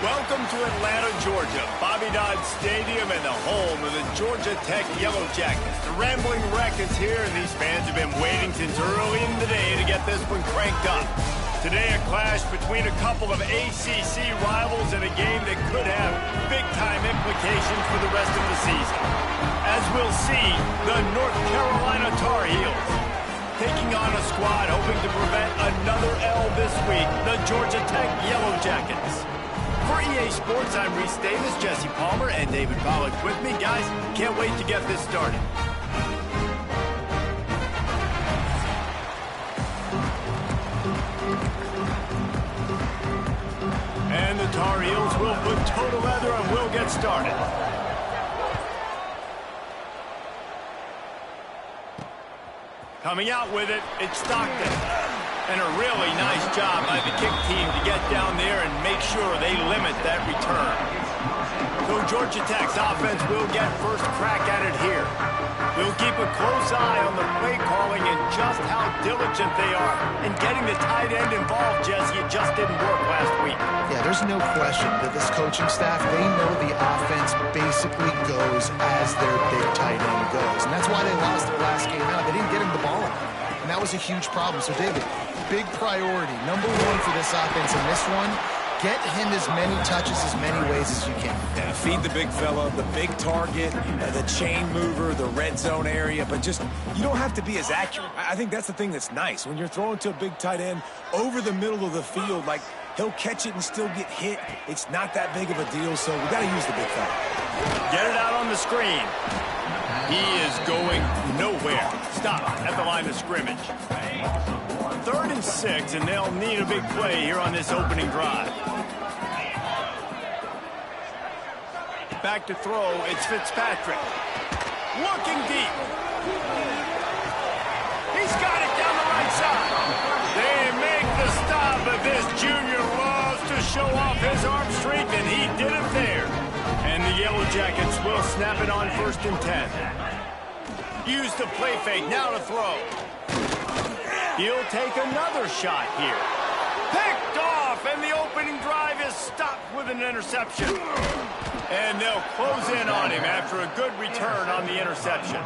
Welcome to Atlanta, Georgia, Bobby Dodd Stadium and the home of the Georgia Tech Yellow Jackets. The Rambling Wreck is here, and these fans have been waiting since early in the day to get this one cranked up. Today, a clash between a couple of ACC rivals in a game that could have big-time implications for the rest of the season. As we'll see, the North Carolina Tar Heels taking on a squad hoping to prevent another L this week, the Georgia Tech Yellow Jackets. For EA Sports, I'm Reese Davis, Jesse Palmer, and David Pollack with me. Guys, can't wait to get this started. And the Tar Heels will put toe to leather and we'll get started. Coming out with it, it's Stockton. And a really nice job by the kick team to get down there and make sure they limit that return. So Georgia Tech's offense will get first crack at it here. We'll keep a close eye on the play calling and just how diligent they are. And getting the tight end involved, Jesse, it just didn't work last week. Yeah, there's no question that this coaching staff, they know the offense basically goes as their big tight end goes. And that's why they lost their last game out. They didn't get him the ball. And that was a huge problem. So, David, big priority, number one for this offense in this one, get him as many touches, as many ways as you can. Yeah, feed the big fella, the big target, the chain mover, the red zone area, but just, you don't have to be as accurate. I think that's the thing that's nice. When you're throwing to a big tight end over the middle of the field, like, he'll catch it and still get hit. It's not that big of a deal, so we got to use the big fella. Get it out on the screen. He is going nowhere. Stop at the line of scrimmage. 3rd and 6, and they'll need a big play here on this opening drive. Back to throw, it's Fitzpatrick. Looking deep. He's got it down the right side. They make the stop, but this junior loves to show off his arm strength, and he did it there. And the Yellow Jackets will snap it on 1st and 10. Use the play fake, now to throw. He'll take another shot here. Picked off, and the opening drive is stopped with an interception. And they'll close in on him after a good return on the interception.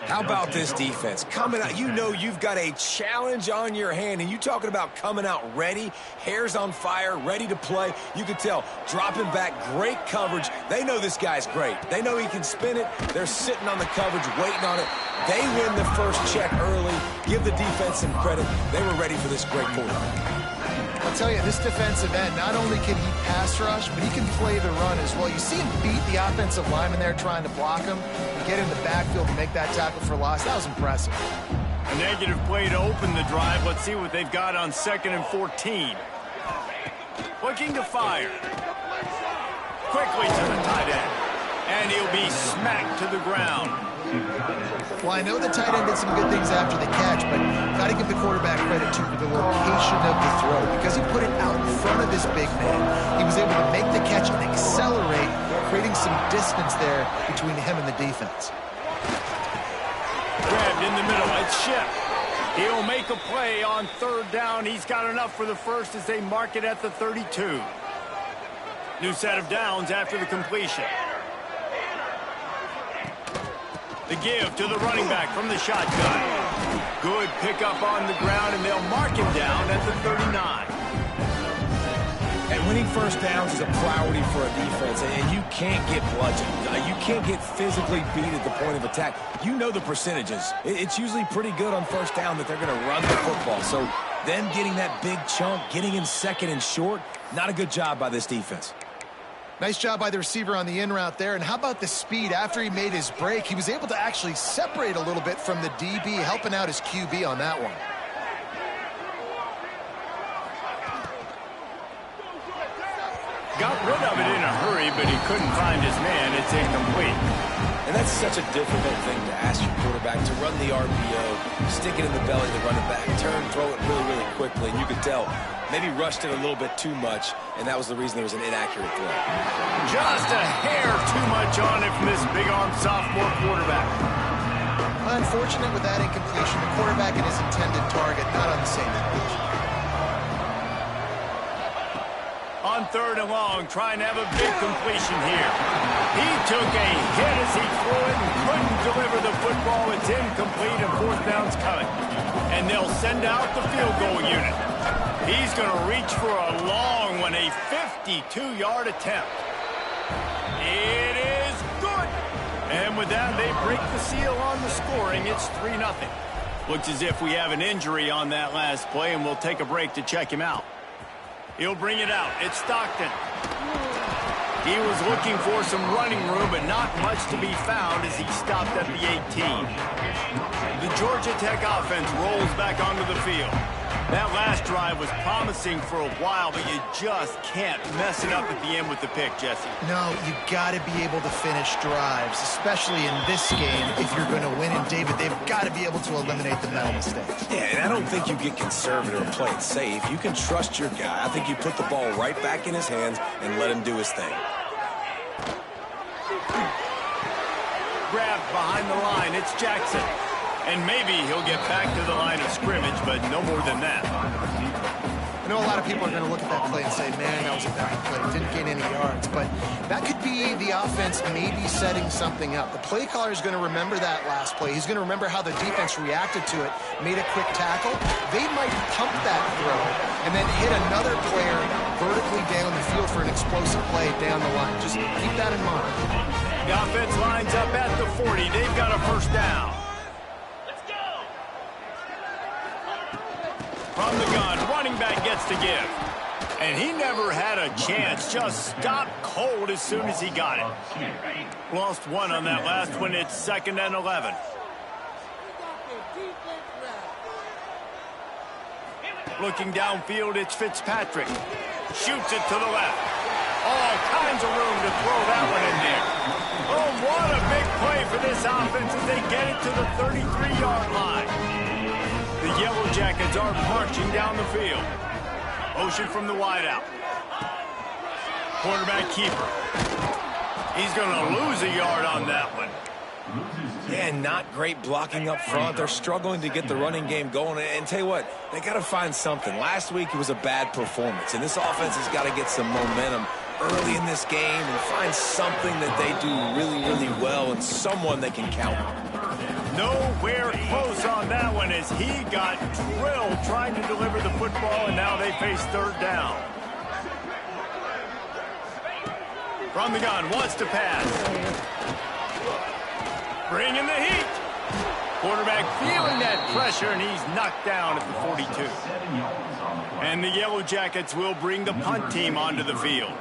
How about this defense? Coming out, you know you've got a challenge on your hand, and you talking about coming out ready, hairs on fire, ready to play. You can tell, dropping back, great coverage. They know this guy's great. They know he can spin it. They're sitting on the coverage, waiting on it. They win the first check early. Give the defense some credit. They were ready for this great quarterback. I'll tell you, this defensive end, not only can he pass rush, but he can play the run as well. You see him beat the offensive lineman there trying to block him and get in the backfield and make that tackle for loss. That was impressive. A negative play to open the drive. Let's see what they've got on 2nd and 14. Looking to fire. Quickly to the tight end. And he'll be smacked to the ground. Well, I know the tight end did some good things after the catch, but got to give the quarterback credit, too, for the location of the throw. Because he put it out in front of his big man, he was able to make the catch and accelerate, creating some distance there between him and the defense. Grabbed in the middle, it's Ship. He'll make a play on 3rd down. He's got enough for the first as they mark it at the 32. New set of downs after the completion. The give to the running back from the shotgun. Good pickup on the ground, and they'll mark him down at the 39. And winning first downs is a priority for a defense, and you can't get bludgeoned. You can't get physically beat at the point of attack. You know the percentages. It's usually pretty good on first down that they're going to run the football. So them getting that big chunk, getting in 2nd and short, not a good job by this defense. Nice job by the receiver on the in route there. And how about the speed? After he made his break, he was able to actually separate a little bit from the DB, helping out his QB on that one. Got rid of it in a hurry, but he couldn't find his man. It's incomplete. And that's such a difficult thing to ask your quarterback, to run the RPO, stick it in the belly of the running back, turn, throw it really, really quickly. And you could tell, maybe rushed it a little bit too much, and that was the reason there was an inaccurate throw. Just a hair too much on it from this big-armed sophomore quarterback. Unfortunate with that incompletion. The quarterback and his intended target not on the same page. On on 3rd and long, trying to have a big completion here. He took a hit as he threw it and couldn't deliver the football. It's incomplete and 4th down's coming. And they'll send out the field goal unit. He's going to reach for a long one, a 52-yard attempt. It is good. And with that, they break the seal on the scoring. It's 3-0. Looks as if we have an injury on that last play, and we'll take a break to check him out. He'll bring it out. It's Stockton. He was looking for some running room, but not much to be found as he stopped at the 18. The Georgia Tech offense rolls back onto the field. That last drive was promising for a while, but you just can't mess it up at the end with the pick, Jesse. No, you got to be able to finish drives, especially in this game if you're going to win. And, David, they've got to be able to eliminate the mental mistakes. Yeah, and I don't think you get conservative or play it safe. You can trust your guy. I think you put the ball right back in his hands and let him do his thing. Grabbed behind the line. It's Jackson. And maybe he'll get back to the line of scrimmage, but no more than that. I know a lot of people are going to look at that play and say, man, that was a bad play. Didn't gain any yards. But that could be the offense maybe setting something up. The play caller is going to remember that last play. He's going to remember how the defense reacted to it, made a quick tackle. They might pump that throw and then hit another player vertically down the field for an explosive play down the line. Just keep that in mind. The offense lines up at the 40. They've got a 1st down. From the gun, running back gets to give. And he never had a chance, just stopped cold as soon as he got it. Lost one on that last one. It's 2nd and 11. Looking downfield, it's Fitzpatrick. Shoots it to the left. All kinds of room to throw that one in there. Oh, what a big play for this offense as they get it to the 33-yard line. The Yellow Jackets are marching down the field. Motion from the wideout. Quarterback keeper. He's going to lose a yard on that one. Yeah, not great blocking up front. They're struggling to get the running game going. And tell you what, they got to find something. Last week it was a bad performance, and this offense has got to get some momentum early in this game and find something that they do really, really well and someone they can count on. Nowhere close on that one as he got drilled trying to deliver the football, and now they face 3rd down. From the gun, wants to pass. Bringing the heat. Quarterback feeling that pressure, and he's knocked down at the 42. And the Yellow Jackets will bring the punt team onto the field.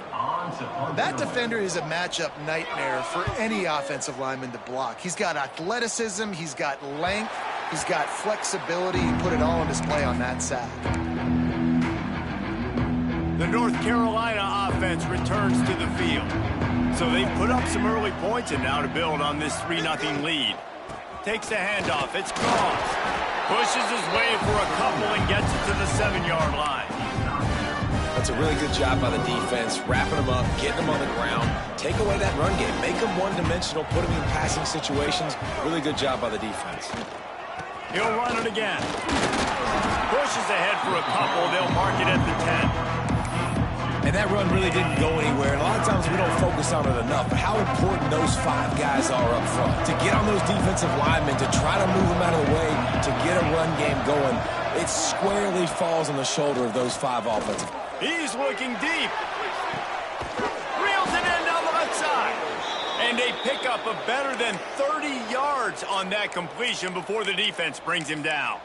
That defender is a matchup nightmare for any offensive lineman to block. He's got athleticism, he's got length, he's got flexibility. He put it all on display on that sack. The North Carolina offense returns to the field. So they've put up some early points and now to build on this 3-0 lead. Takes the handoff, it's Cross. Pushes his way for a couple and gets it to the 7-yard line. That's a really good job by the defense, wrapping them up, getting them on the ground. Take away that run game. Make them one-dimensional, put them in passing situations. Really good job by the defense. He'll run it again. Pushes ahead for a couple. They'll mark it at the 10. And that run really didn't go anywhere. And a lot of times we don't focus on it enough. But how important those 5 guys are up front. To get on those defensive linemen, to try to move them out of the way, to get a run game going. It squarely falls on the shoulder of those 5 offensive. He's looking deep. Reels it in down the left side. And they pick up a better than 30 yards on that completion before the defense brings him down.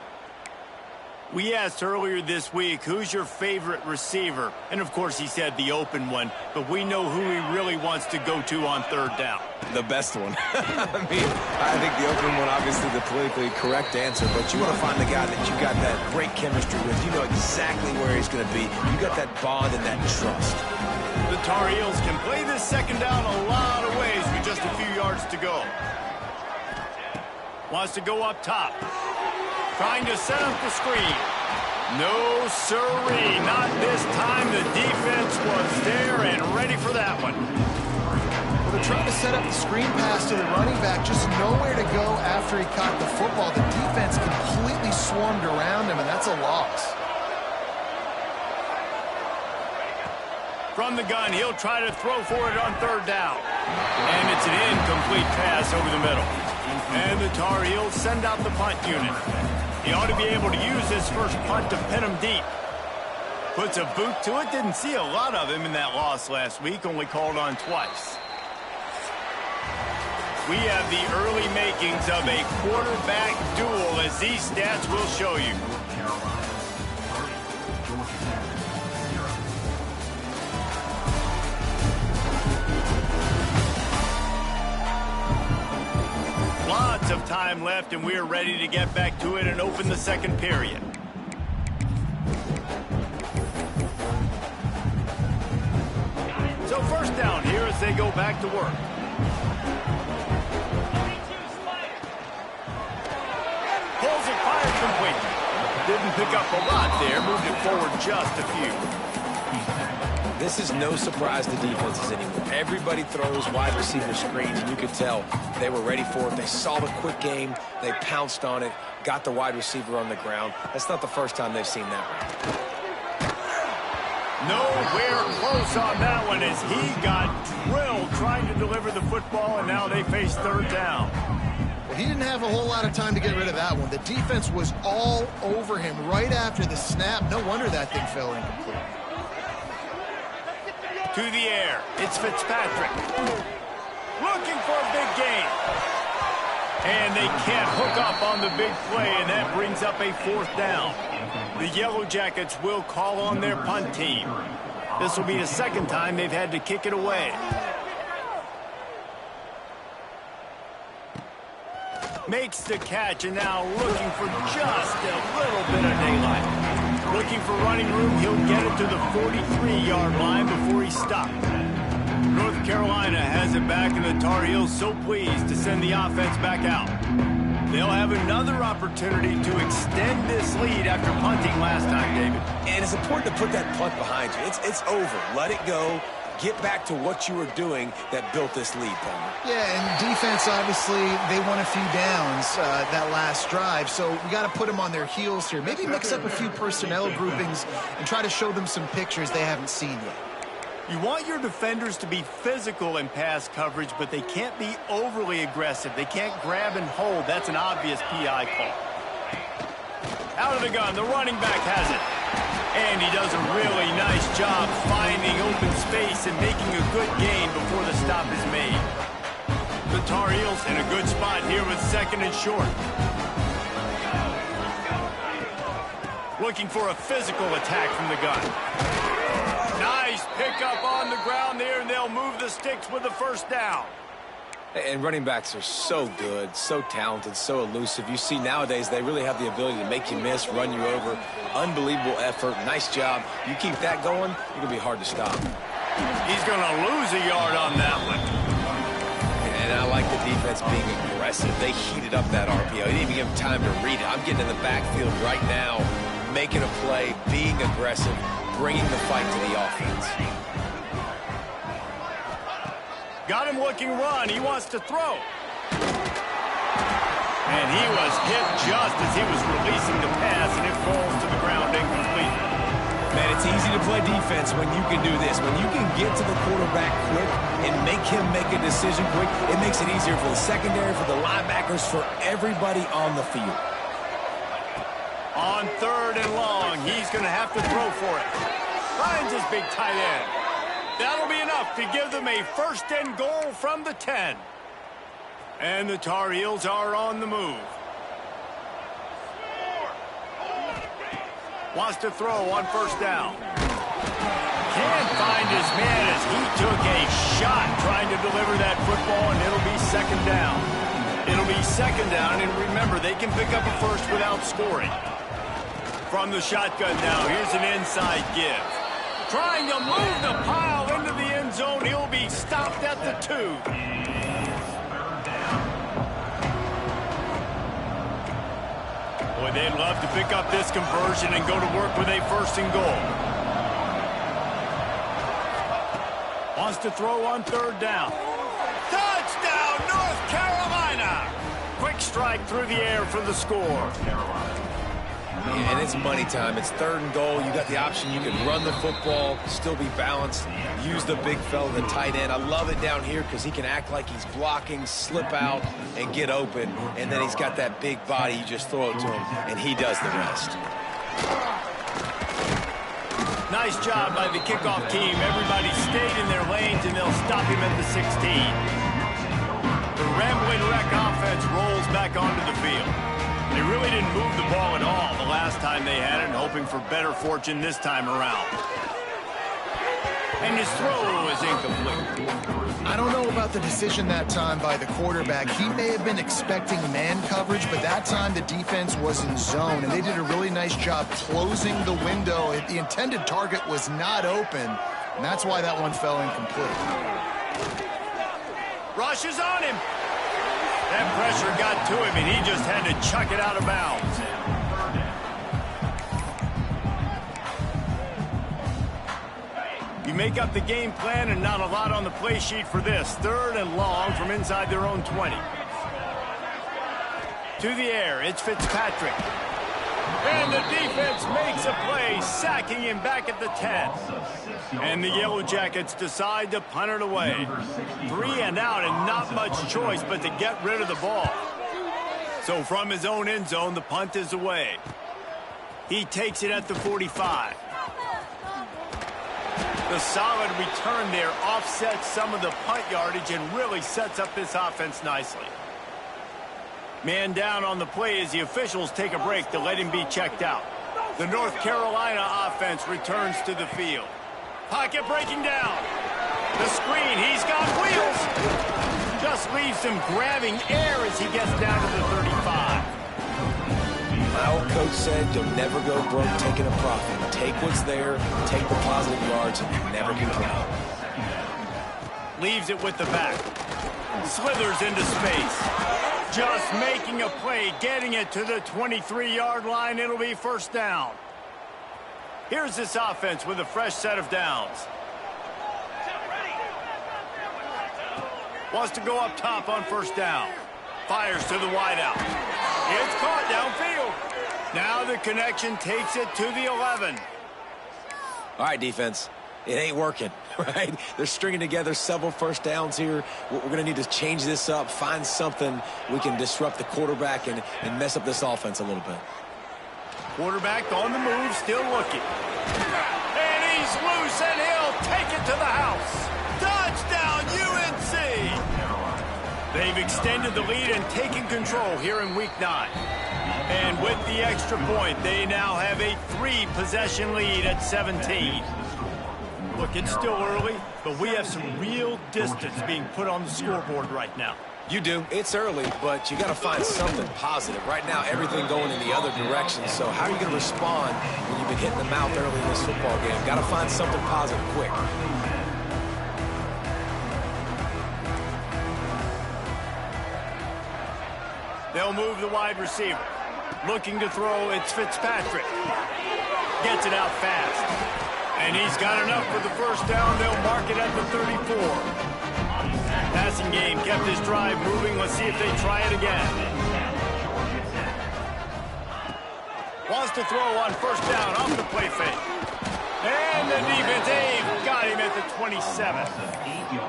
We asked earlier this week, who's your favorite receiver? And, of course, he said the open one. But we know who he really wants to go to on 3rd down. The best one. I mean, I think the open one, obviously, the politically correct answer. But you want to find the guy that you got that great chemistry with. You know exactly where he's going to be. You got that bond and that trust. The Tar Heels can play this 2nd down a lot of ways with just a few yards to go. Wants to go up top. Trying to set up the screen. No, sirree, not this time. The defense was there and ready for that one. Well, they're trying to set up the screen pass to the running back, just nowhere to go after he caught the football. The defense completely swarmed around him, and that's a loss. From the gun, he'll try to throw for it on third down. And it's an incomplete pass over the middle. And the Tar Heels send out the punt unit. He ought to be able to use this first punt to pin him deep. Puts a boot to it. Didn't see a lot of him in that loss last week. Only called on twice. We have the early makings of a quarterback duel, as these stats will show you. Lots of time left, and we're ready to get back to it and open the second period. So first down here as they go back to work. Pulls it, fired complete. Didn't pick up a lot there, moved it forward just a few. This is no surprise to defenses anymore. Everybody throws wide receiver screens, and you could tell they were ready for it. They saw the quick game. They pounced on it, got the wide receiver on the ground. That's not the first time they've seen that one. Nowhere close on that one as he got drilled trying to deliver the football, and now they face third down. Well, he didn't have a whole lot of time to get rid of that one. The defense was all over him right after the snap. No wonder that thing fell incomplete. To the air, it's Fitzpatrick. Looking for a big gain. And they can't hook up on the big play, and that brings up a fourth down. The Yellow Jackets will call on their punt team. This will be the second time they've had to kick it away. Makes the catch, and now looking for just a little bit of daylight. Looking for running room, he'll get it to the 43-yard line before he stopped. North Carolina has it back, and the Tar Heels so pleased to send the offense back out. They'll have another opportunity to extend this lead after punting last time, David. And it's important to put that punt behind you. It's over. Let it go. Get back to what you were doing that built this lead, Palmer. Yeah, and defense, obviously, they won a few downs that last drive, so we got to put them on their heels here. Maybe mix up a few personnel groupings and try to show them some pictures they haven't seen yet. You want your defenders to be physical in pass coverage, but they can't be overly aggressive. They can't grab and hold. That's an obvious PI call. Out of the gun, the running back has it. And he does a really nice job finding open space and making a good gain before the stop is made. The Tar Heels in a good spot here with second and short. Looking for a physical attack from the gun. Nice pickup on the ground there, and they'll move the sticks with the first down. And running backs are so good, so talented, so elusive. You see nowadays they really have the ability to make you miss, run you over. Unbelievable effort. Nice job. You keep that going, you're going to be hard to stop. He's going to lose a yard on that one. And I like the defense being aggressive. They heated up that RPO. They didn't even give him time to read it. I'm getting in the backfield right now, making a play, being aggressive, bringing the fight to the offense. Got him looking run. He wants to throw. And he was hit just as he was releasing the pass, and it falls to the ground incomplete. Man, it's easy to play defense when you can do this. When you can get to the quarterback quick and make him make a decision quick, it makes it easier for the secondary, for the linebackers, for everybody on the field. On third and long, he's going to have to throw for it. Finds his big tight end. That'll be enough to give them a first and goal from the 10. And the Tar Heels are on the move. Wants to throw on first down. Can't find his man as he took a shot trying to deliver that football, and it'll be second down. It'll be second down, and remember, they can pick up a first without scoring. From the shotgun now, here's an inside give. Trying to move the pile into the end zone. He'll be stopped at the 2. Boy, they'd love to pick up this conversion and go to work with a first and goal. Wants to throw on third down. Touchdown, North Carolina! Quick strike through the air for the score. And it's money time. It's 3rd and goal. You got the option. You can run the football, still be balanced, use the big fella, the tight end. I love it down here because he can act like he's blocking, slip out, and get open. And then he's got that big body. You just throw it to him, and he does the rest. Nice job by the kickoff team. Everybody stayed in their lanes, and they'll stop him at the 16. The rambling wreck offense rolls back onto the field. They really didn't move the ball at all the last time they had it, hoping for better fortune this time around. And his throw is incomplete. I don't know about the decision that time by the quarterback. He may have been expecting man coverage, but that time the defense was in zone, and they did a really nice job closing the window. The intended target was not open, and that's why that one fell incomplete. Rush is on him. That pressure got to him, and he just had to chuck it out of bounds. You make up the game plan, and not a lot on the play sheet for this. 3rd and long from inside their own 20. To the air, it's Fitzpatrick. And the defense makes a play, sacking him back at the 10. And the Yellow Jackets decide to punt it away. 3 and out, and not much choice but to get rid of the ball. So from his own end zone, the punt is away. He takes it at the 45. The solid return there offsets some of the punt yardage and really sets up this offense nicely. Man down on the play as the officials take a break to let him be checked out. The North Carolina offense returns to the field. Pocket breaking down. The screen, he's got wheels. Just leaves him grabbing air as he gets down to the 35. My old coach said you'll never go broke taking a profit. Take what's there, take the positive yards, and never complain. Leaves it with the back. Slithers into space. Just making a play, getting it to the 23-yard line. It'll be 1st down. Here's this offense with a fresh set of downs. Wants to go up top on 1st down. Fires to the wideout. It's caught downfield. Now the connection takes it to the 11. All right, defense. It ain't working, right? They're stringing together several 1st downs here. We're going to need to change this up, find something we can disrupt the quarterback and mess up this offense a little bit. Quarterback on the move, still looking. And he's loose, and he'll take it to the house. Touchdown, UNC! They've extended the lead and taken control here in Week 9. And with the extra point, they now have a 3-possession lead at 17. Look, it's still early, but we have some real distance being put on the scoreboard right now. You do. It's early, but you got to find something positive. Right now, everything going in the other direction. So how are you going to respond when you've been hitting the mouth early in this football game? Got to find something positive quick. They'll move the wide receiver. Looking to throw, it's Fitzpatrick. Gets it out fast. And he's got enough for the 1st down. They'll mark it at the 34. Passing game kept his drive moving. Let's see if they try it again. Wants to throw on 1st down off the play fake. And the defense, they've got him at the 27.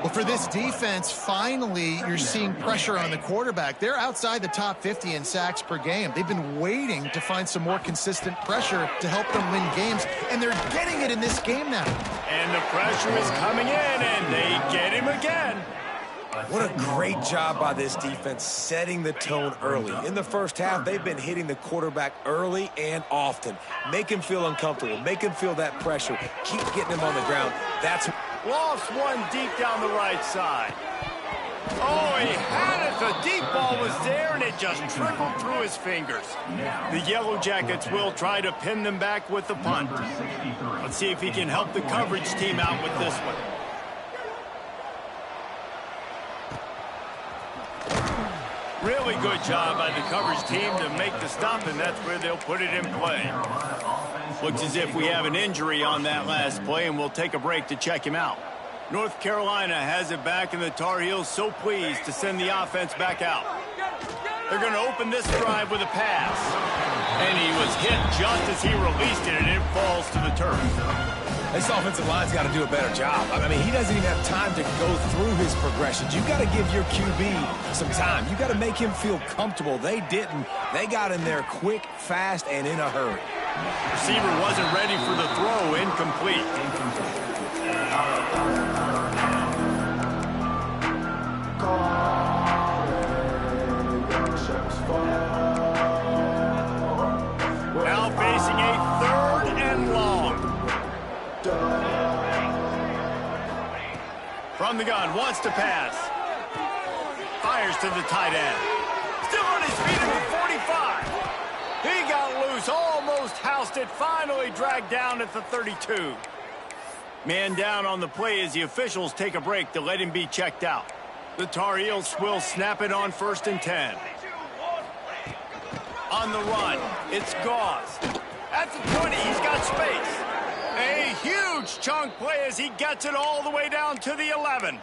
Well, for this defense, finally, you're seeing pressure on the quarterback. They're outside the top 50 in sacks per game. They've been waiting to find some more consistent pressure to help them win games, and they're getting it in this game now. And the pressure is coming in, and they get him again. What a great job by this defense setting the tone early. In the 1st half, they've been hitting the quarterback early and often. Make him feel uncomfortable. Make him feel that pressure. Keep getting him on the ground. That's lost one deep down the right side. Oh, he had it. The deep ball was there, and it just trickled through his fingers. The Yellow Jackets will try to pin them back with the punt. Let's see if he can help the coverage team out with this one. Really good job by the coverage team to make the stop, and that's where they'll put it in play. Looks as if we have an injury on that last play, and we'll take a break to check him out. North Carolina has it back, and the Tar Heels so pleased to send the offense back out. They're going to open this drive with a pass. And he was hit just as he released it, and it falls to the turf. This offensive line's got to do a better job. I mean, he doesn't even have time to go through his progressions. You've got to give your QB some time. You've got to make him feel comfortable. They didn't. They got in there quick, fast, and in a hurry. Receiver wasn't ready for the throw. Incomplete. Now facing a 3rd and long. From the gun, wants to pass. Fires to the tight end. Still on his feet at the 45. He got loose, almost housed it, finally dragged down at the 32. Man down on the play as the officials take a break to let him be checked out. The Tar Heels will snap it on 1st and 10. On the run, it's Gauze. At the 20, he's got space. A huge chunk play as he gets it all the way down to the 11.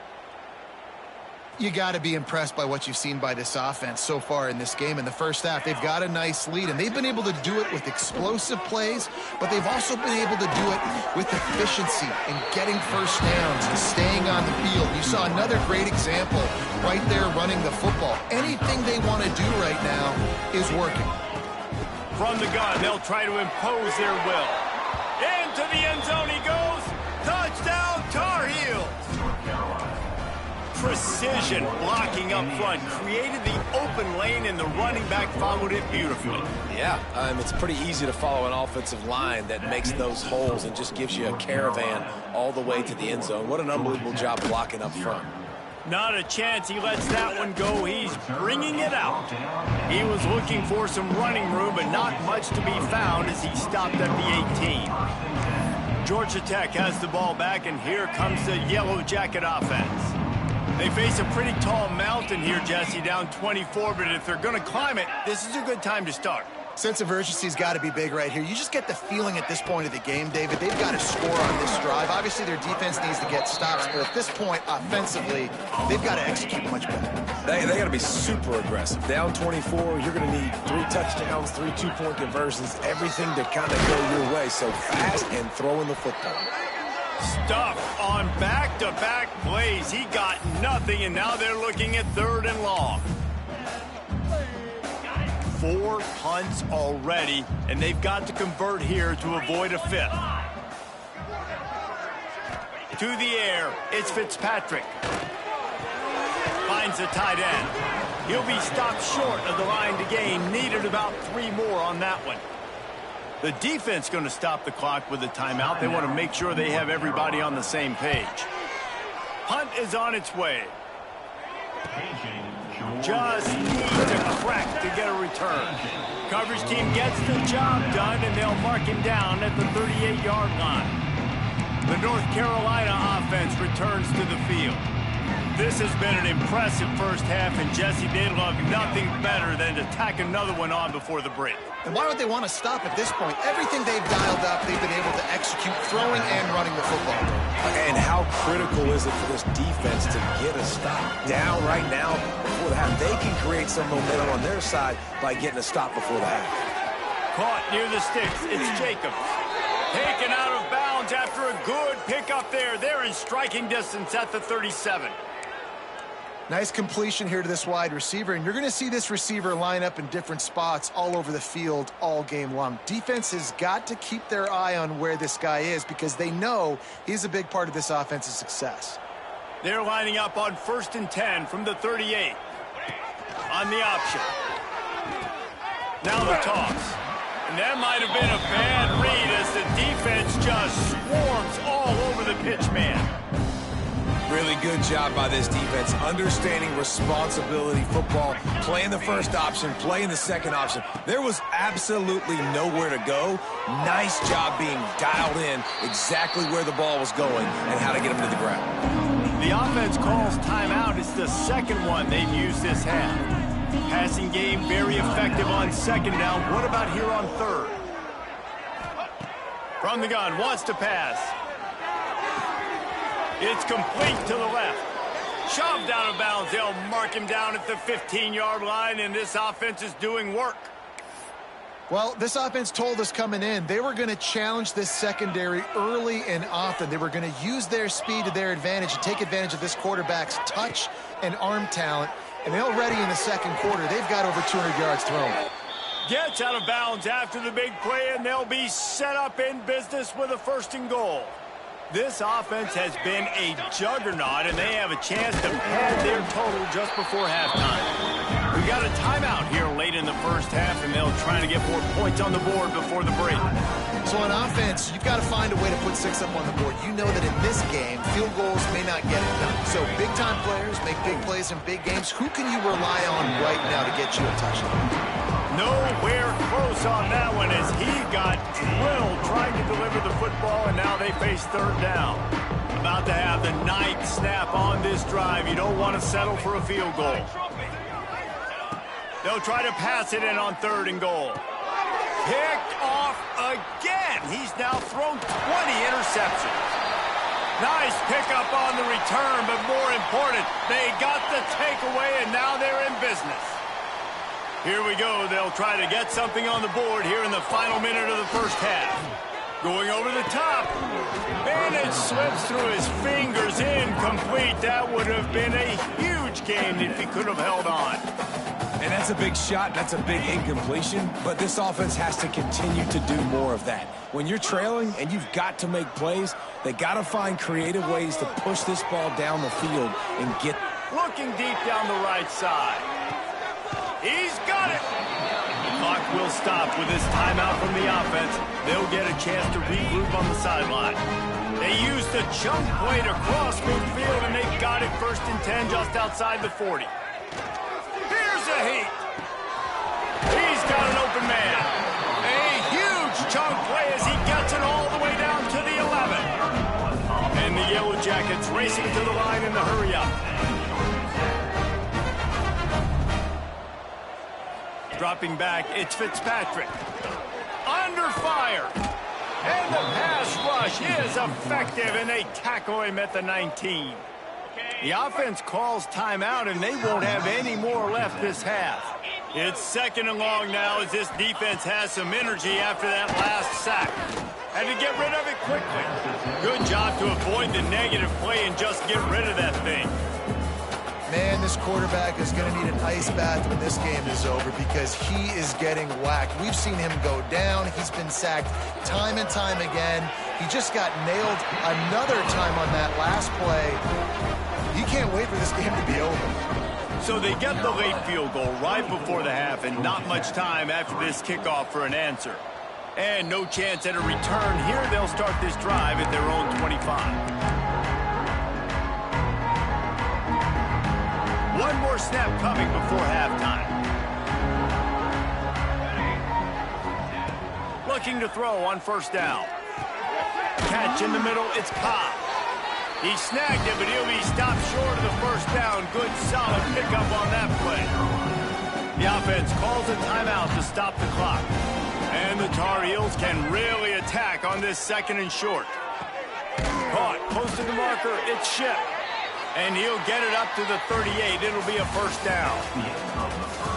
You got to be impressed by what you've seen by this offense so far in this game. In the first half, they've got a nice lead, and they've been able to do it with explosive plays, but they've also been able to do it with efficiency and getting first downs and staying on the field. You saw another great example right there running the football. Anything they want to do right now is working. From the gun, they'll try to impose their will. Into the end zone he goes. Touchdown, Tar Heels. Precision blocking up front created the open lane, and the running back followed it beautifully. Yeah, it's pretty easy to follow an offensive line that makes those holes and just gives you a caravan all the way to the end zone. What an unbelievable job blocking up front. Not a chance he lets that one go. He's bringing it out. He was looking for some running room, but not much to be found as he stopped at the 18. Georgia Tech has the ball back, and here comes the Yellow Jacket offense. They face a pretty tall mountain here, Jesse, down 24, but if they're going to climb it, this is a good time to start. Sense of urgency's got to be big right here. You just get the feeling at this point of the game, David, they've got to score on this drive. Obviously, their defense needs to get stops, but at this point, offensively, they've got to execute much better. They got to be super aggressive. Down 24, you're going to need 3 touchdowns, 3 two-point conversions, everything to kind of go your way. So fast and throwing the football. Stuff on back-to-back plays. He got nothing, and now they're looking at 3rd and long. 4 punts already, and they've got to convert here to avoid a 5th. To the air, it's Fitzpatrick. Finds the tight end. He'll be stopped short of the line to gain. Needed about 3 more on that one. The defense going to stop the clock with a timeout. They want to make sure they have everybody on the same page. Punt is on its way. Just needs a crack to get a return. Coverage team gets the job done, and they'll mark him down at the 38-yard line. The North Carolina offense returns to the field. This has been an impressive first half, and Jesse, they love nothing better than to tack another one on before the break. And why would they want to stop at this point? Everything they've dialed up, they've been able to execute, throwing and running the football. And how critical is it for this defense to get a stop? Down right now before the half. They can create some momentum on their side by getting a stop before the half. Caught near the sticks. It's Jacobs. Taken out of bounds after a good pickup there. They're in striking distance at the 37. Nice completion here to this wide receiver, and you're going to see this receiver line up in different spots all over the field all game long. Defense has got to keep their eye on where this guy is because they know he's a big part of this offense's success. They're lining up on 1st and 10 from the 38. On the option. Now the toss. And that might have been a bad read as the defense just swarms all over the pitch man. Really good job by this defense, understanding responsibility football, playing the first option, playing the second option. There was absolutely nowhere to go. Nice job being dialed in exactly where the ball was going and how to get him to the ground. The offense calls timeout. It's the second one they've used this half. Passing game very effective on 2nd down. What about here on 3rd? From the gun, wants to pass. It's complete to the left. Shoved out of bounds. They'll mark him down at the 15-yard line, and this offense is doing work. Well, this offense told us coming in they were going to challenge this secondary early and often. They were going to use their speed to their advantage and take advantage of this quarterback's touch and arm talent. And already in the second quarter, they've got over 200 yards thrown. Gets out of bounds after the big play, and they'll be set up in business with a 1st and goal. This offense has been a juggernaut, and they have a chance to pad their total just before halftime. We got a timeout here late in the first half, and they'll try to get more points on the board before the break. So on offense, you've got to find a way to put 6 up on the board. You know that in this game, field goals may not get it done. So big-time players make big plays in big games. Who can you rely on right now to get you a touchdown? Nowhere close on that one as he got drilled trying to deliver the football, and now they face 3rd down. About to have the 9th snap on this drive. You don't want to settle for a field goal. They'll try to pass it in on 3rd and goal. Picked off again. He's now thrown 20 interceptions. Nice pickup on the return, but more important, they got the takeaway, and now they're in business. Here we go. They'll try to get something on the board here in the final minute of the first half. Going over the top. And it slips through his fingers, incomplete. That would have been a huge gain if he could have held on. And that's a big shot. That's a big incompletion. But this offense has to continue to do more of that. When you're trailing and you've got to make plays, they got to find creative ways to push this ball down the field and get. Looking deep down the right side. He's got it. The clock will stop with this timeout from the offense. They'll get a chance to regroup on the sideline. They used the chunk play to cross midfield, and they've got it 1st and 10 just outside the 40. Here's a heat. He's got an open man. A huge chunk play as he gets it all the way down to the 11. And the Yellow Jackets racing to the line in the hurry-up. Dropping back, it's Fitzpatrick. Under fire. And the pass rush is effective, and they tackle him at the 19. The offense calls timeout, and they won't have any more left this half. It's 2nd and long now as this defense has some energy after that last sack. Had to get rid of it quickly. Good job to avoid the negative play and just get rid of that thing. Man, this quarterback is going to need an ice bath when this game is over because he is getting whacked. We've seen him go down. He's been sacked time and time again. He just got nailed another time on that last play. He can't wait for this game to be over. So they get the late field goal right before the half and not much time after this kickoff for an answer. And no chance at a return here. They'll start this drive at their own 25. One more snap coming before halftime. Looking to throw on 1st down. Catch in the middle, it's Cobb. He snagged it, but he'll be stopped short of the 1st down. Good, solid pickup on that play. The offense calls a timeout to stop the clock. And the Tar Heels can really attack on this 2nd and short. Caught, close to the marker, it's Ship. And he'll get it up to the 38. It'll be a 1st down.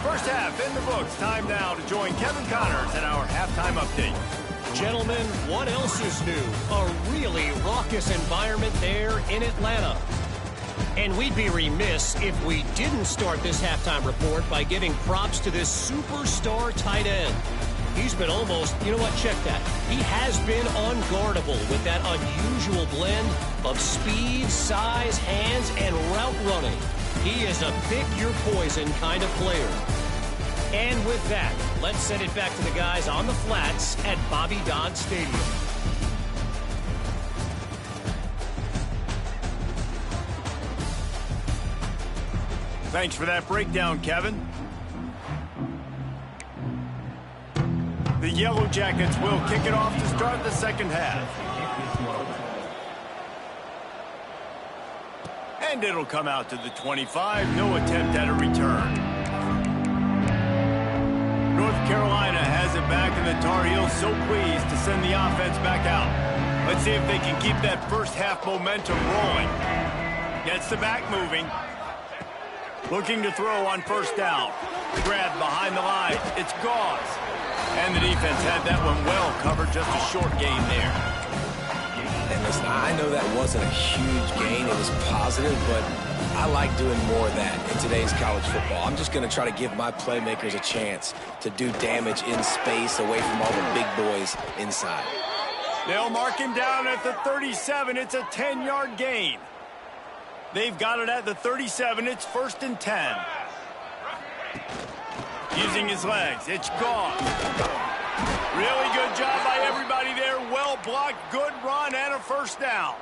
First half in the books. Time now to join Kevin Connors in our halftime update. Gentlemen, what else is new? A really raucous environment there in Atlanta. And we'd be remiss if we didn't start this halftime report by giving props to this superstar tight end. He's been almost, you know what, check that. He has been unguardable with that unusual blend of speed, size, hands, and route running. He is a pick-your-poison kind of player. And with that, let's send it back to the guys on the flats at Bobby Dodd Stadium. Thanks for that breakdown, Kevin. The Yellow Jackets will kick it off to start the 2nd half. And it'll come out to the 25. No attempt at a return. North Carolina has it back, and the Tar Heels so pleased to send the offense back out. Let's see if they can keep that first half momentum rolling. Gets the back moving. Looking to throw on 1st down. Grab behind the line. It's Gauze. And And the defense had that one well covered, just a short gain there. And listen, I know that wasn't a huge gain. It was positive, but I like doing more of that in today's college football. I'm just going to try to give my playmakers a chance to do damage in space away from all the big boys inside. They'll mark him down at the 37. It's a 10-yard gain. They've got it at the 37. It's 1st and 10. Using his legs. It's gone. Really good job by everybody there. Well blocked, good run, and a first down.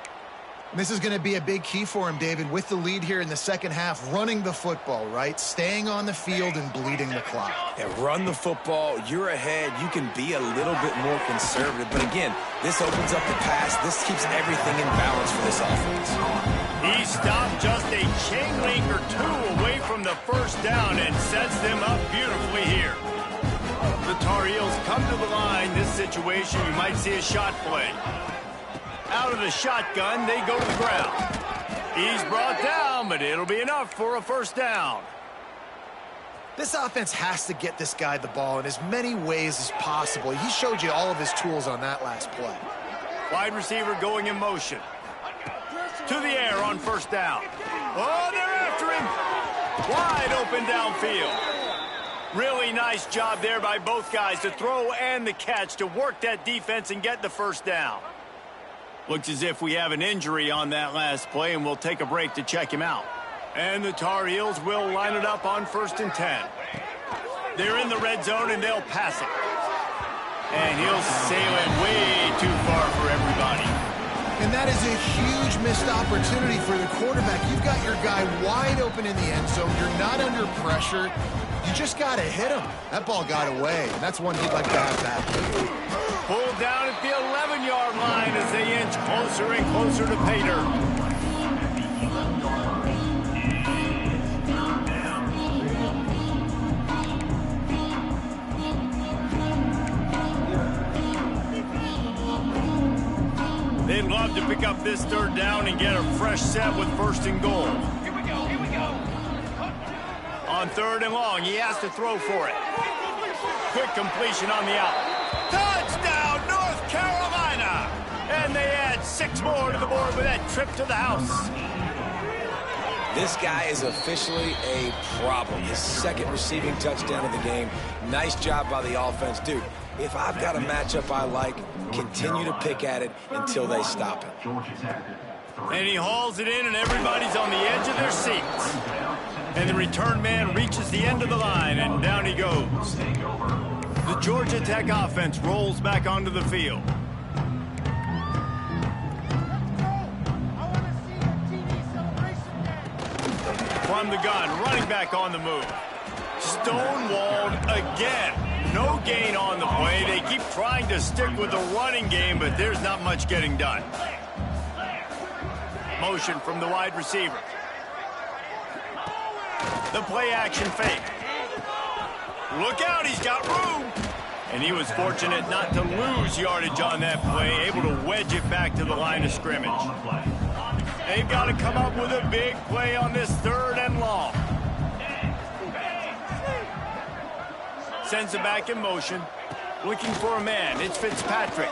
This is going to be a big key for him, David, with the lead here in the second half, running the football, right? Staying on the field and bleeding the clock. Yeah, run the football. You're ahead. You can be a little bit more conservative. But again, this opens up the pass. This keeps everything in balance for this offense. He stopped just a chain link or two away from the first down and sets them up beautifully here. The Tar Heels come to the line. This situation, you might see a shot play. Out of the shotgun, they go to the ground. He's brought down, but it'll be enough for a first down. This offense has to get this guy the ball in as many ways as possible. He showed you all of his tools on that last play. Wide receiver going in motion. To the air on first down. Oh, they're after him. Wide open downfield. Really nice job there by both guys, the throw and the catch, to work that defense and get the first down. Looks as if we have an injury on that last play, and we'll take a break to check him out. And the Tar Heels will line it up on 1st and 10. They're in the red zone, and they'll pass it. And he'll sail it way too far for everybody. And that is a huge missed opportunity for the quarterback. You've got your guy wide open in the end zone. You're not under pressure. You just got to hit him. That ball got away, and that's one he'd like to have back. Pulled down at the 11-yard line as they inch closer and closer to pay dirt. They'd love to pick up this third down and get a fresh set with 1st and goal. Here we go, here we go. On 3rd and long, he has to throw for it. Quick completion on the out. Touchdown, North Carolina! And they add 6 more to the board with that trip to the house. This guy is officially a problem. His 2nd receiving touchdown of the game. Nice job by the offense. Dude, if I've got a matchup I like, continue to pick at it until they stop it. And he hauls it in, and everybody's on the edge of their seats. And the return man reaches the end of the line, and down he goes. The Georgia Tech offense rolls back onto the field. From the gun, running back on the move. Stonewalled again. No gain on the play. They keep trying to stick with the running game, but there's not much getting done. Motion from the wide receiver. The play action fake. Look out, he's got room. And he was fortunate not to lose yardage on that play, able to wedge it back to the line of scrimmage. They've got to come up with a big play on this 3rd and long. Sends it back in motion. Looking for a man. It's Fitzpatrick.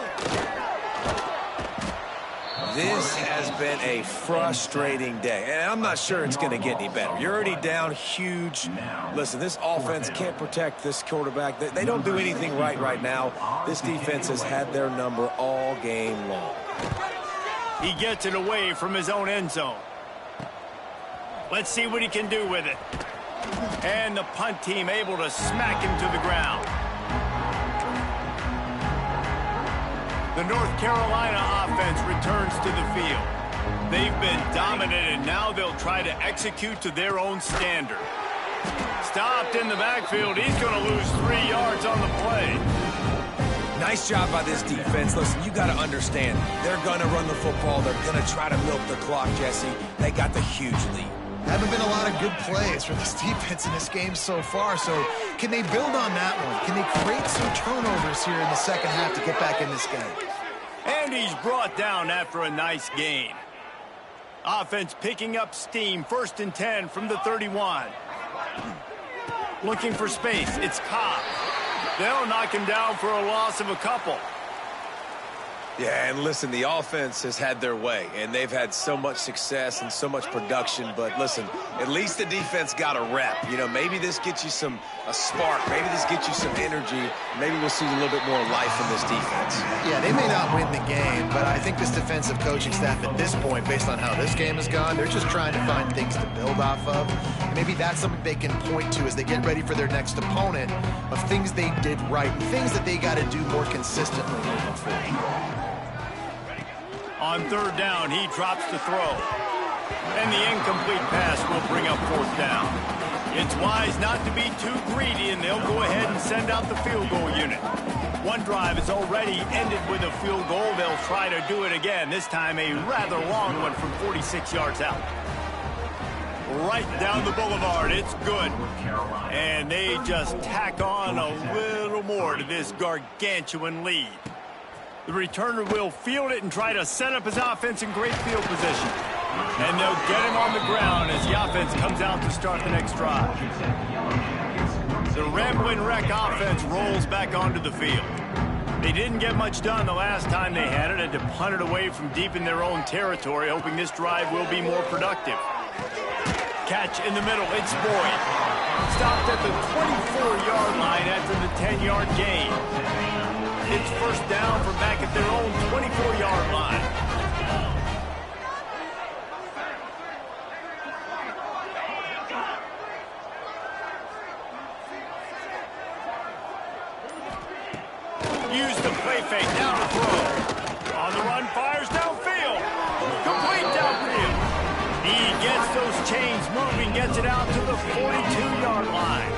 This has been a frustrating day, and I'm not sure it's going to get any better. You're already down huge. Listen, this offense can't protect this quarterback. They don't do anything right now. This defense has had their number all game long. He gets it away from his own end zone. Let's see what he can do with it. And the punt team able to smack him to the ground. The North Carolina offense returns to the field. They've been dominant, and now they'll try to execute to their own standard. Stopped in the backfield. He's going to lose 3 yards on the play. Nice job by this defense. Listen, you got to understand, they're going to run the football. They're going to try to milk the clock, Jesse. They got the huge lead. Haven't been a lot of good plays for this defense in this game so far, so can they build on that one? Can they create some turnovers here in the second half to get back in this game? And he's brought down after a nice gain. Offense picking up steam, 1st and 10 from the 31. Looking for space, it's Cobb. They'll knock him down for a loss of a couple. Yeah, and listen, the offense has had their way, and they've had so much success and so much production. But listen, at least the defense got a rep. You know, maybe this gets you a spark. Maybe this gets you some energy. Maybe we'll see a little bit more life in this defense. Yeah, they may not win the game, but I think this defensive coaching staff at this point, based on how this game has gone, they're just trying to find things to build off of. And maybe that's something they can point to as they get ready for their next opponent, of things they did right and things that they got to do more consistently moving forward. On third down, he drops to throw. And the incomplete pass will bring up fourth down. It's wise not to be too greedy, and they'll go ahead and send out the field goal unit. One drive is already ended with a field goal. They'll try to do it again, this time a rather long one from 46 yards out. Right down the boulevard, it's good. And they just tack on a little more to this gargantuan lead. The returner will field it and try to set up his offense in great field position. And they'll get him on the ground as the offense comes out to start the next drive. The Rambling Wreck offense rolls back onto the field. They didn't get much done the last time they had it, had to punt it away from deep in their own territory, hoping this drive will be more productive. Catch in the middle, it's Boyd. Stopped at the 24-yard line after the 10-yard gain. It's first down from back at their own 24-yard line. Use the play fake, down to throw. On the run, fires downfield. Complete downfield. He gets those chains moving, gets it out to the 42-yard line.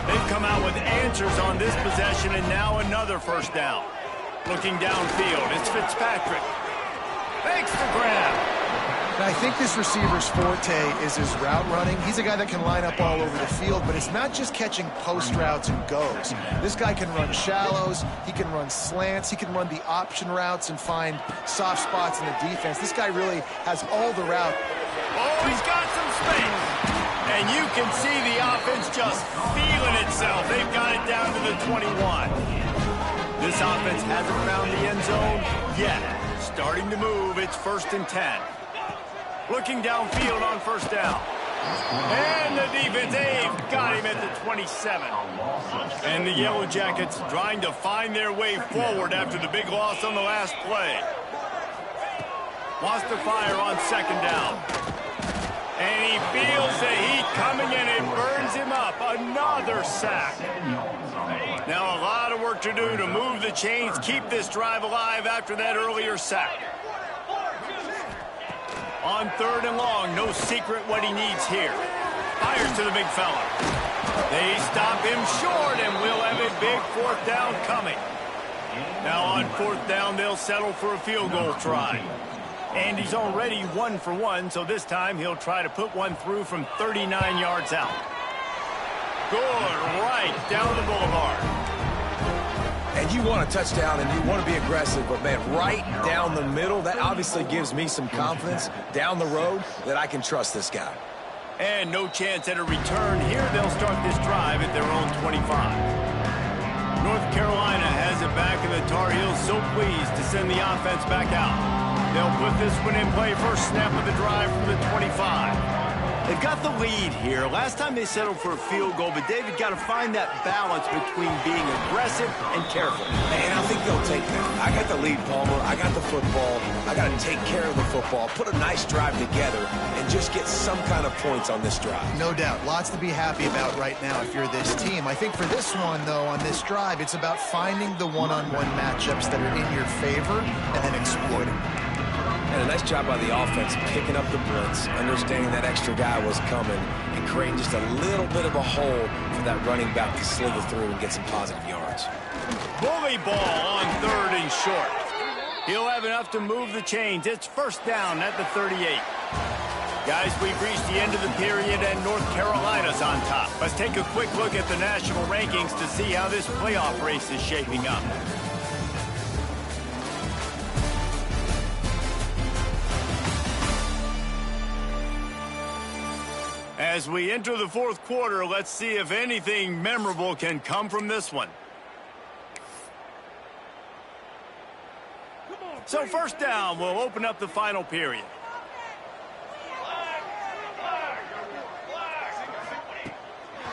They've come out with answers on this possession, and now another first down. Looking downfield, it's Fitzpatrick. Makes the grab. And I think this receiver's forte is his route running. He's a guy that can line up all over the field, but it's not just catching post routes and goes. This guy can run shallows, he can run slants, he can run the option routes and find soft spots in the defense. This guy really has all the route. Oh, he's got some space. And you can see the offense just feeling itself. They've got it down to the 21. This offense hasn't found the end zone yet. Starting to move, it's 1st and 10. Looking downfield on first down. And the defense, they've got him at the 27. And the Yellow Jackets trying to find their way forward after the big loss on the last play. Wants to fire on second down. And he feels the heat coming and it burns him up. Another sack. Now a lot of work to do to move the chains, keep this drive alive after that earlier sack. On third and long, no secret what he needs here. Fires to the big fella. They stop him short and we'll have a big fourth down coming. Now on fourth down, they'll settle for a field goal try. And he's already 1 for 1, so this time he'll try to put one through from 39 yards out. Good, right down the boulevard. And you want a touchdown and you want to be aggressive, but man, right down the middle, that obviously gives me some confidence down the road that I can trust this guy. And no chance at a return here. They'll start this drive at their own 25. North Carolina has it back, and the Tar Heels so pleased to send the offense back out. They'll put this one in play, first snap of the drive from the 25. They've got the lead here. Last time they settled for a field goal, but David got to find that balance between being aggressive and careful. And I think they'll take that. I got the lead, Palmer. I got the football. I got to take care of the football, put a nice drive together, and just get some kind of points on this drive. No doubt. Lots to be happy about right now if you're this team. I think for this one, though, on this drive, it's about finding the one-on-one matchups that are in your favor and then exploiting. And a nice job by the offense picking up the blitz, understanding that extra guy was coming, and creating just a little bit of a hole for that running back to slither through and get some positive yards. Bully ball on third and short. He'll have enough to move the chains. It's first down at the 38. Guys, we've reached the end of the period, and North Carolina's on top. Let's take a quick look at the national rankings to see how this playoff race is shaping up. As we enter the fourth quarter, let's see if anything memorable can come from this one. So first down will open up the final period.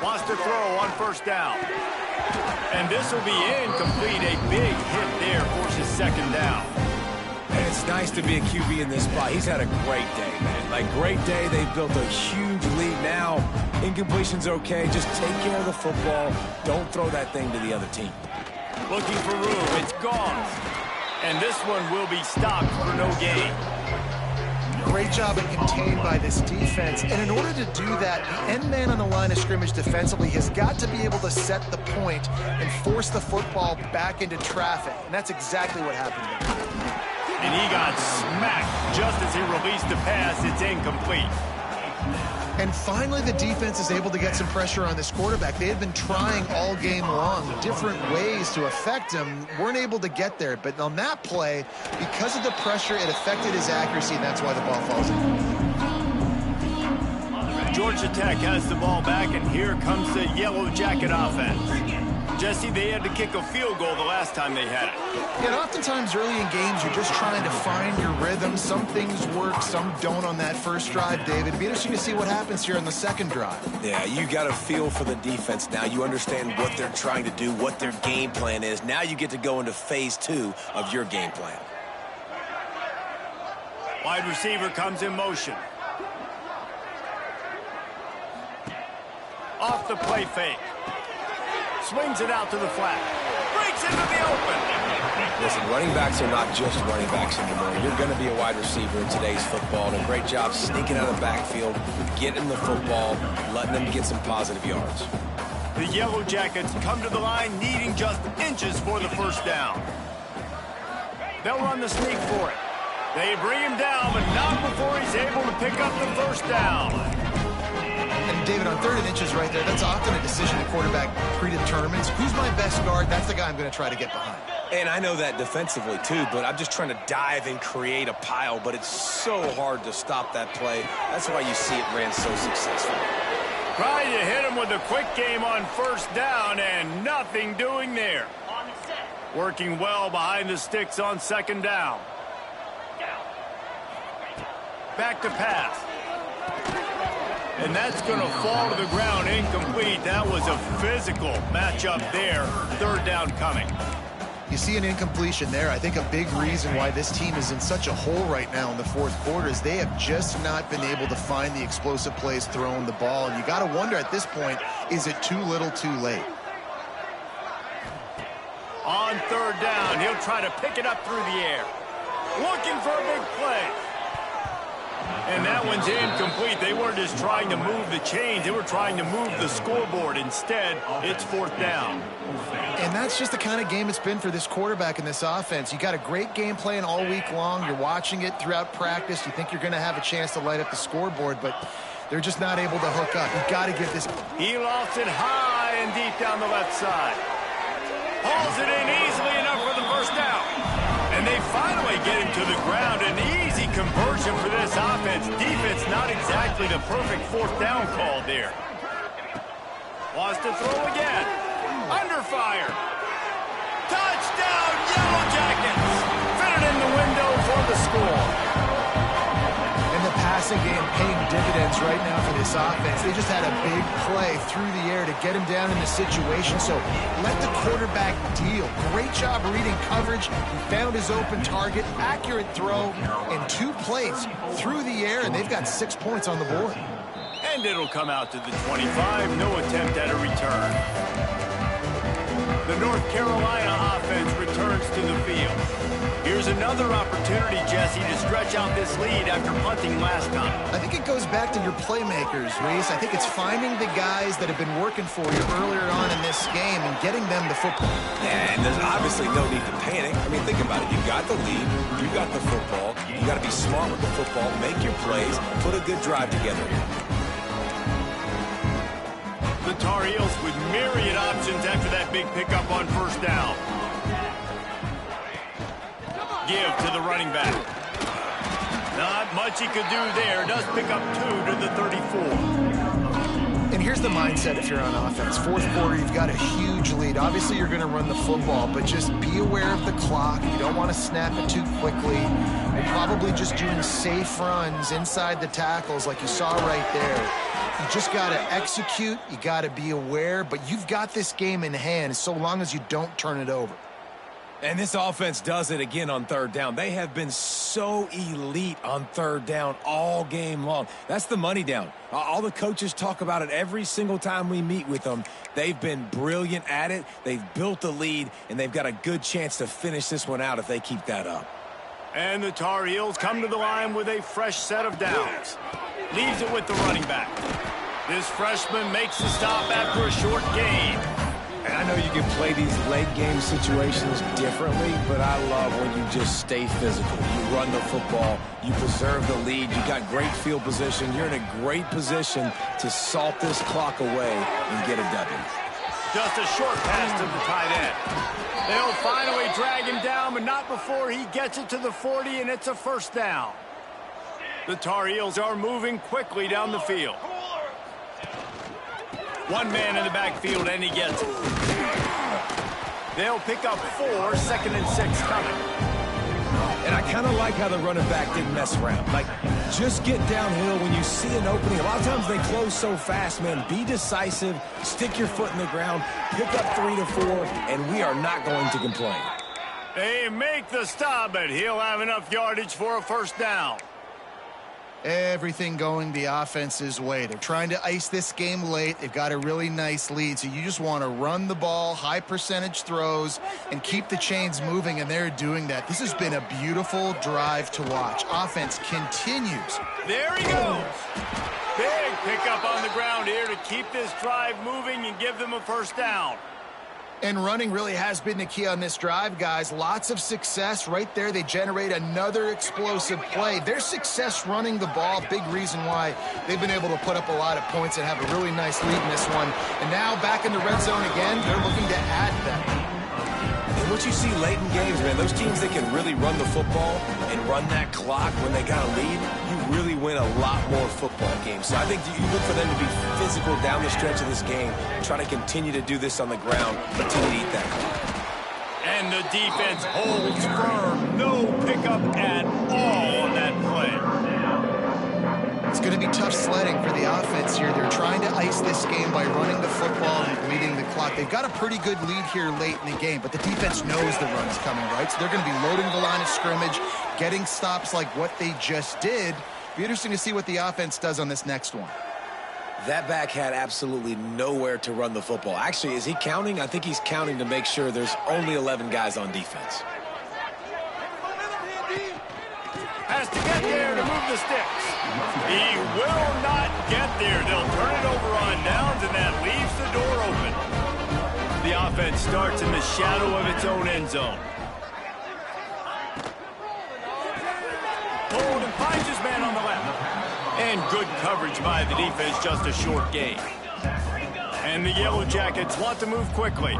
Wants to throw on first down. And this will be incomplete. A big hit there forces second down. And it's nice to be a QB in this spot. He's had a great day, man. Like, great day. They've built a huge lead. Now, incompletion's okay. Just take care of the football. Don't throw that thing to the other team. Looking for room. It's gone. And this one will be stopped for no gain. Great job and contained by this defense. And in order to do that, the end man on the line of scrimmage defensively has got to be able to set the point and force the football back into traffic. And that's exactly what happened there. And he got smacked just as he released the pass. It's incomplete. And finally, the defense is able to get some pressure on this quarterback. They had been trying all game long different ways to affect him. Weren't able to get there. But on that play, because of the pressure, it affected his accuracy, and that's why the ball falls in. Georgia Tech has the ball back, and here comes the Yellow Jacket offense. Jesse, they had to kick a field goal the last time they had it. Yeah, and oftentimes early in games, you're just trying to find your rhythm. Some things work, some don't on that first drive, David. It'd be interesting to see what happens here on the second drive. Yeah, you got a feel for the defense now. You understand what they're trying to do, what their game plan is. Now you get to go into phase 2 of your game plan. Wide receiver comes in motion. Off the play fake. Swings it out to the flat. Breaks into the open. Listen, running backs are not just running backs anymore. You're going to be a wide receiver in today's football. And a great job sneaking out of the backfield, getting the football, letting them get some positive yards. The Yellow Jackets come to the line needing just inches for the first down. They'll run the sneak for it. They bring him down, but not before he's able to pick up the first down. And David, on 3rd and inches right there, that's often a decision a quarterback predetermines. Who's my best guard? That's the guy I'm going to try to get behind. And I know that defensively, too, but I'm just trying to dive and create a pile, but it's so hard to stop that play. That's why you see it ran so successful. Trying to hit him with a quick game on first down, and nothing doing there. Working well behind the sticks on second down. Back to pass. And that's going to fall to the ground incomplete. That was a physical matchup there. Third down coming. You see an incompletion there. I think a big reason why this team is in such a hole right now in the fourth quarter is they have just not been able to find the explosive plays throwing the ball. And you got to wonder at this point, is it too little too late? On third down, he'll try to pick it up through the air. Looking for a big play. And that one's incomplete. They weren't just trying to move the chains. They were trying to move the scoreboard. Instead, it's fourth down. And that's just the kind of game it's been for this quarterback in this offense. You got a great game plan all week long. You're watching it throughout practice. You think you're going to have a chance to light up the scoreboard, but they're just not able to hook up. You've got to give this. He lofts it high and deep down the left side. Hauls it in easily enough for the first down. And they finally get him to the ground. An easy conversion for this offense. Defense not exactly the perfect fourth down call there. Wants to throw again. Under fire. Touchdown, Yellow Jackets. Fitted in the window for the score. And the passing game paying dividends right now for this offense. They just had a big play through the air to get him down in the situation. So let the quarterback deal. Great job reading coverage. He found his open target. Accurate throw. And 2 plays through the air. And they've got 6 points on the board. And it'll come out to the 25. No attempt at a return. The North Carolina offense returns to the field. Here's another opportunity, Jesse, to stretch out this lead after punting last time. I think it goes back to your playmakers, Reese. I think it's finding the guys that have been working for you earlier on in this game and getting them the football. Yeah, and there's obviously no need to panic. I mean, think about it. You got the lead. You got the football. You got to be smart with the football. Make your plays. Put a good drive together here. The Tar Heels with myriad options after that big pickup on first down. Give to the running back. Not much he could do there. Does pick up 2 to the 34. here's the mindset if you're on offense. Fourth quarter, you've got a huge lead. Obviously, you're going to run the football, but just be aware of the clock. You don't want to snap it too quickly. You're probably just doing safe runs inside the tackles like you saw right there. You just got to execute. You got to be aware, but you've got this game in hand so long as you don't turn it over. And this offense does it again on third down. They have been so elite on third down all game long. That's the money down. All the coaches talk about it every single time we meet with them. They've been brilliant at it. They've built the lead, and they've got a good chance to finish this one out if they keep that up. And the Tar Heels come to the line with a fresh set of downs. Leaves it with the running back. This freshman makes the stop after a short gain. And I know you can play these late game situations differently, but I love when you just stay physical. You run the football, you preserve the lead, you got great field position. You're in a great position to salt this clock away and get a W. Just a short pass to the tight end. They'll finally drag him down, but not before he gets it to the 40, and it's a first down. The Tar Heels are moving quickly down the field. One man in the backfield, and he gets it. They'll pick up 4, 2nd and 6 coming. And I kind of like how the running back didn't mess around. Like, just get downhill when you see an opening. A lot of times they close so fast, man. Be decisive, stick your foot in the ground, pick up 3 to 4, and we are not going to complain. They make the stop, but he'll have enough yardage for a first down. Everything going the offense's way. They're trying to ice this game late. They've got a really nice lead, so you just want to run the ball, high percentage throws, and keep the chains moving, and they're doing that. This has been a beautiful drive to watch. Offense continues. There he goes. Big pickup on the ground here to keep this drive moving and give them a first down. And running really has been the key on this drive, guys. Lots of success right there. They generate another explosive play. Their success running the ball, big reason why they've been able to put up a lot of points and have a really nice lead in this one. And now back in the red zone again, they're looking to add that. And what you see late in games, man, those teams that can really run the football and run that clock when they got a lead, you really win a lot more football games. So I think you look for them to be physical down the stretch of this game, try to continue to do this on the ground, continue to eat that clock. And the defense holds firm. No pickup at all on that play. It's going to be tough sledding for the offense here. They're trying to ice this game by running the football and bleeding the clock. They've got a pretty good lead here late in the game, but the defense knows the run's coming, right? So they're going to be loading the line of scrimmage, getting stops like what they just did. Be interesting to see what the offense does on this next one. That back had absolutely nowhere to run the football. Actually, is he counting? I think he's counting to make sure there's only 11 guys on defense. Has to get there to move the sticks. He will not get there. They'll turn it over on downs, and that leaves the door open. The offense starts in the shadow of its own end zone. Hold and finds his man on the left. And good coverage by the defense, just a short gain. And the Yellow Jackets want to move quickly.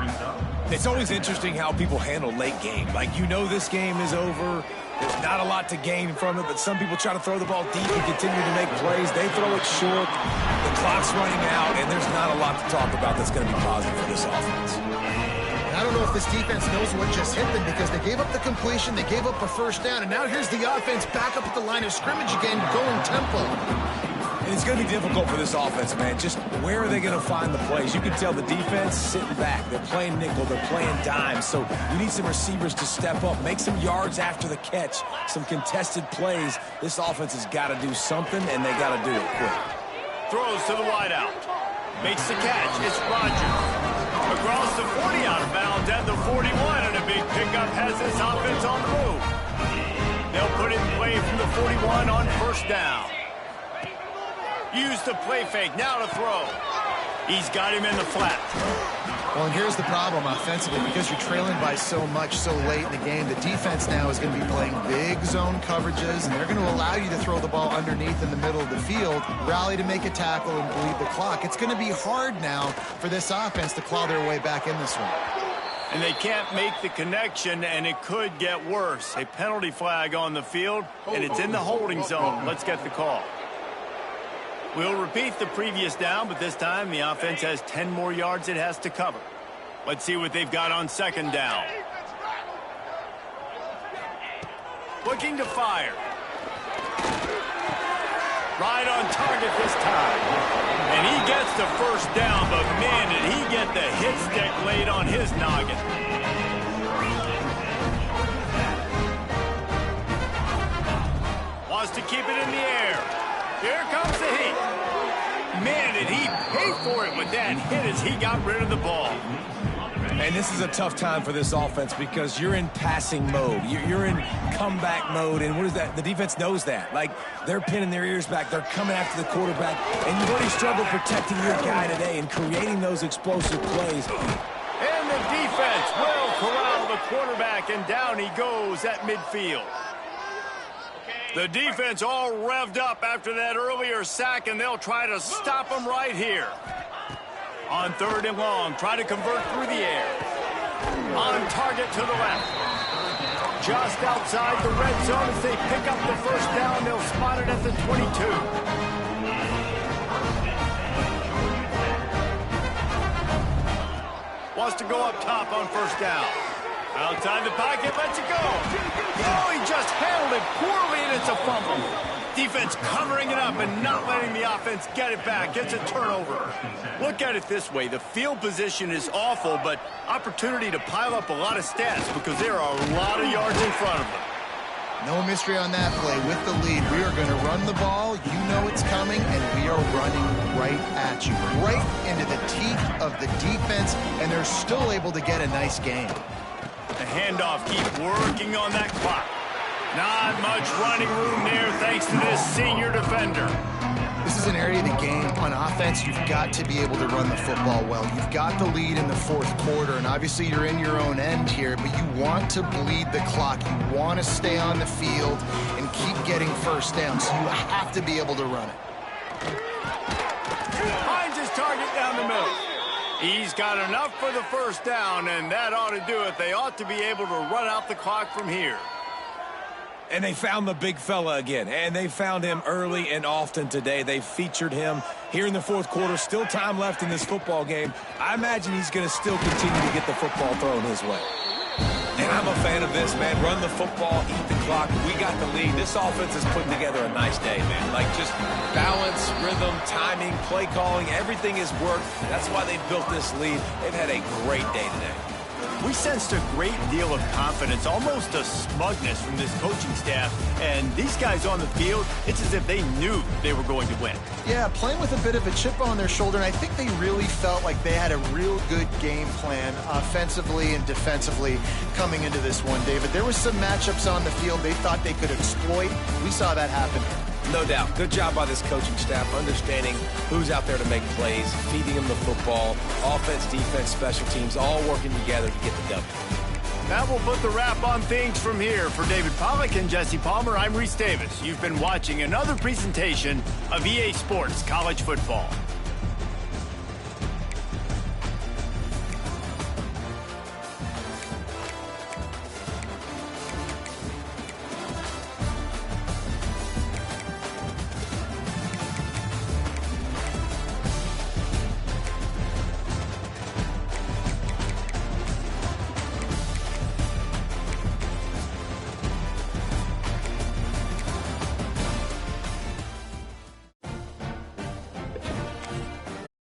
It's always interesting how people handle late game. Like, you know this game is over. There's not a lot to gain from it, but some people try to throw the ball deep and continue to make plays. They throw it short. The clock's running out, and there's not a lot to talk about that's going to be positive for this offense. I don't know if this defense knows what just hit them because they gave up the completion, they gave up a first down, and now here's the offense back up at the line of scrimmage again, going tempo. And it's going to be difficult for this offense, man. Just where are they going to find the plays? You can tell the defense sitting back. They're playing nickel. They're playing dime. So you need some receivers to step up, make some yards after the catch, some contested plays. This offense has got to do something, and they got to do it quick. Throws to the wideout. Makes the catch. It's Rogers. Across the 40 out of bounds at the 41, and a big pickup has this offense on the move. They'll put it in play from the 41 on first down. Use the play fake, now to throw. He's got him in the flat. Well, and here's the problem offensively. Because you're trailing by so much so late in the game, the defense now is going to be playing big zone coverages, and they're going to allow you to throw the ball underneath in the middle of the field, rally to make a tackle, and bleed the clock. It's going to be hard now for this offense to claw their way back in this one. And they can't make the connection, and it could get worse. A penalty flag on the field, and it's in the holding zone. Let's get the call. We'll repeat the previous down, but this time the offense has 10 more yards it has to cover. Let's see what they've got on second down. Looking to fire. Right on target this time. And he gets the first down, but man, did he get the hit stick laid on his noggin. Wants to keep it in the air. Here comes the heat. Man, did he pay for it with that hit as he got rid of the ball. And this is a tough time for this offense because you're in passing mode. You're in comeback mode, and what is that? The defense knows that. Like, they're pinning their ears back. They're coming after the quarterback, and you've already struggled protecting your guy today and creating those explosive plays. And the defense will corral the quarterback, and down he goes at midfield. The defense all revved up after that earlier sack, and they'll try to stop him right here. On third and long, try to convert through the air. On target to the left. Just outside the red zone as they pick up the first down. They'll spot it at the 22. Wants to go up top on first down. Outside the pocket, lets it go. Oh, he just handled it poorly, and it's a fumble. Defense covering it up and not letting the offense get it back. Gets a turnover. Look at it this way. The field position is awful, but opportunity to pile up a lot of stats because there are a lot of yards in front of them. No mystery on that play. With the lead, we are going to run the ball. You know it's coming, and we are running right at you. Right into the teeth of the defense, and they're still able to get a nice gain. The handoff, keep working on that clock. Not much running room there thanks to this senior defender. This is an area of the game. On offense, you've got to be able to run the football well. You've got the lead in the fourth quarter, and obviously you're in your own end here, but you want to bleed the clock. You want to stay on the field and keep getting first down, so you have to be able to run it. Finds his target down the middle. He's got enough for the first down, and that ought to do it. They ought to be able to run out the clock from here. And they found the big fella again, and they found him early and often today. They featured him here in the fourth quarter. Still time left in this football game. I imagine he's going to still continue to get the football thrown his way. And I'm a fan of this, man. Run the football, eat the clock. We got the lead. This offense is putting together a nice day, man. Like, just balance, rhythm, timing, play calling, everything has worked. That's why they built this lead. They've had a great day today. We sensed a great deal of confidence, almost a smugness from this coaching staff. And these guys on the field, it's as if they knew they were going to win. Yeah, playing with a bit of a chip on their shoulder, and I think they really felt like they had a real good game plan offensively and defensively coming into this one, David. There were some matchups on the field they thought they could exploit. We saw that happen. No doubt. Good job by this coaching staff, understanding who's out there to make plays, feeding them the football, offense, defense, special teams, all working together to get the W. That will put the wrap on things from here. For David Pollack and Jesse Palmer, I'm Reese Davis. You've been watching another presentation of EA Sports College Football.